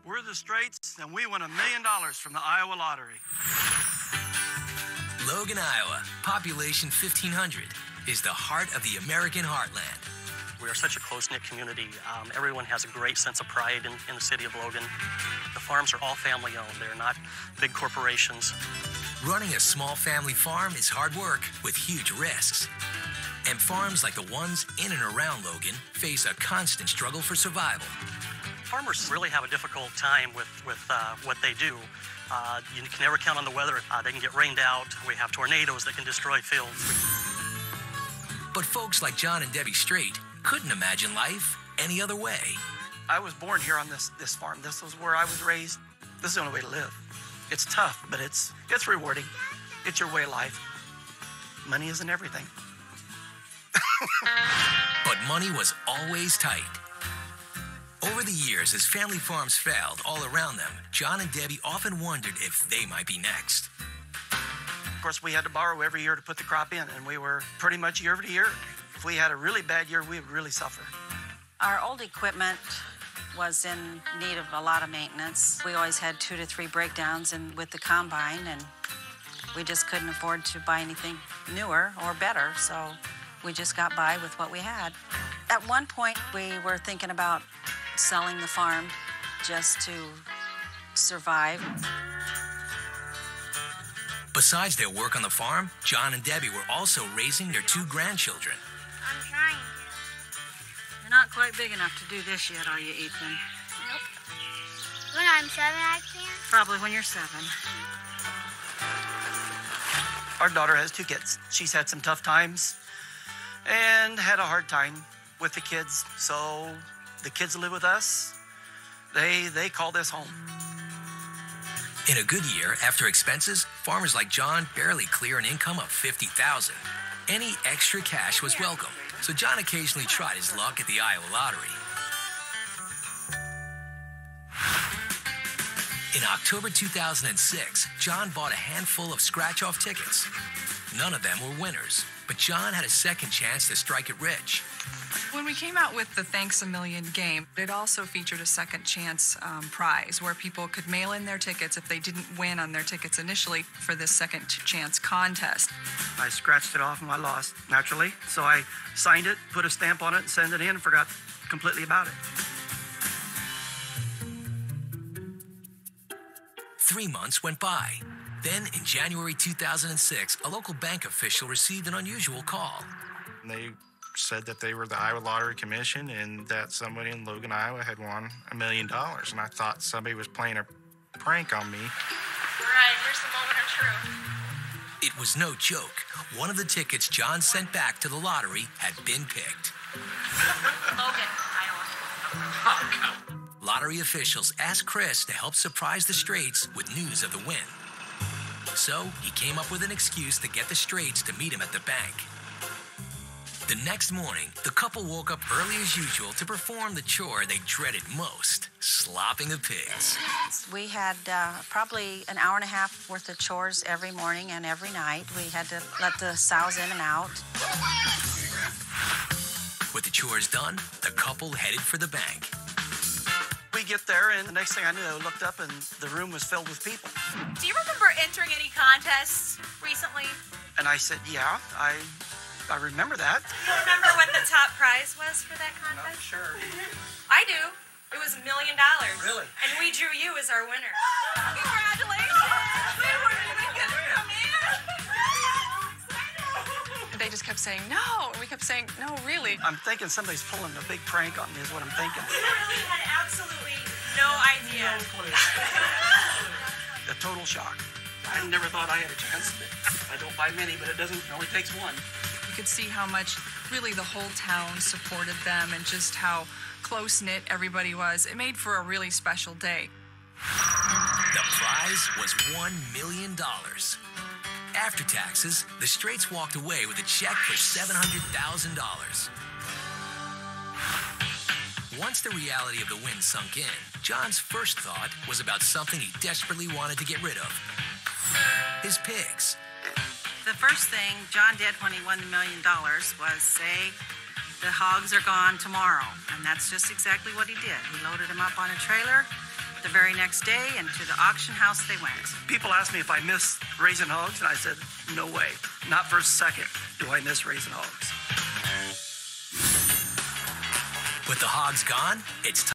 We're the Straits, and we won $1 million from the Iowa Lottery. Logan, Iowa, population 1,500, is the heart of the American heartland. We are such a close-knit community. Everyone has a great sense of pride in the city of Logan. The farms are all family-owned. They're not big corporations. Running a small family farm is hard work with huge risks. And farms like the ones in and around Logan face a constant struggle for survival. Farmers really have a difficult time with what they do. You can never count on the weather. They can get rained out. We have tornadoes that can destroy fields. But folks like John and Debbie Strait couldn't imagine life any other way. I was born here on this farm. This was where I was raised. This is the only way to live. It's tough, but it's rewarding. It's your way of life. Money isn't everything. But money was always tight. Over the years, as family farms failed all around them, John and Debbie often wondered if they might be next. Of course, we had to borrow every year to put the crop in, and we were pretty much year to year. If we had a really bad year, we would really suffer. Our old equipment was in need of a lot of maintenance. We always had 2 to 3 breakdowns with the combine, and we just couldn't afford to buy anything newer or better, so we just got by with what we had. At one point, we were thinking about selling the farm just to survive. Besides their work on the farm, John and Debbie were also raising their 2 grandchildren. I'm trying to. You're not quite big enough to do this yet, are you, Ethan? Nope. When I'm 7, I can? Probably when you're 7. Our daughter has 2 kids. She's had some tough times and had a hard time with the kids. So the kids live with us. They call this home. In a good year, after expenses, farmers like John barely clear an income of $50,000. Any extra cash was welcome, so John occasionally tried his luck at the Iowa Lottery. In October 2006, John bought a handful of scratch-off tickets. None of them were winners, but John had a second chance to strike it rich. When we came out with the Thanks a Million game, it also featured a second chance prize where people could mail in their tickets if they didn't win on their tickets initially for this second chance contest. I scratched it off and I lost, naturally. So I signed it, put a stamp on it, and sent it in, and forgot completely about it. 3 months went by. Then, in January 2006, a local bank official received an unusual call. They said that they were the Iowa Lottery Commission and that somebody in Logan, Iowa had won $1 million. And I thought somebody was playing a prank on me. Right, here's the moment of truth. It was no joke. One of the tickets John sent back to the lottery had been picked. Logan, Iowa. Lottery officials asked Chris to help surprise the Straits with news of the win. So he came up with an excuse to get the Straits to meet him at the bank. The next morning, the couple woke up early as usual to perform the chore they dreaded most, slopping the pigs. We had probably an hour and a half worth of chores every morning and every night. We had to let the sows in and out. With the chores done, the couple headed for the bank. We get there, and the next thing I knew, I looked up, and the room was filled with people. Do you remember entering any contests recently? And I said, yeah, I remember that. Do you remember what the top prize was for that contest? Not sure. I do. It was $1 million. Really? And we drew you as our winner. Congratulations! We weren't even going to come in. They just kept saying, no. And we kept saying, no, really. I'm thinking somebody's pulling a big prank on me is what I'm thinking. We really had absolutely no idea. The total shock. I never thought I had a chance. I don't buy many, but it only takes one. You could see how much really the whole town supported them and just how close-knit everybody was. It made for a really special day. The prize was $1 million. After taxes, the Straits walked away with a check for $700,000. Once the reality of the win sunk in, John's first thought was about something he desperately wanted to get rid of. His pigs. The first thing John did when he won the $1 million was say, the hogs are gone tomorrow. And that's just exactly what he did. He loaded them up on a trailer The very next day, and to the auction house they went. People ask me if I miss raising hogs, and I said, no way. Not for a second do I miss raising hogs. With the hogs gone, it's time.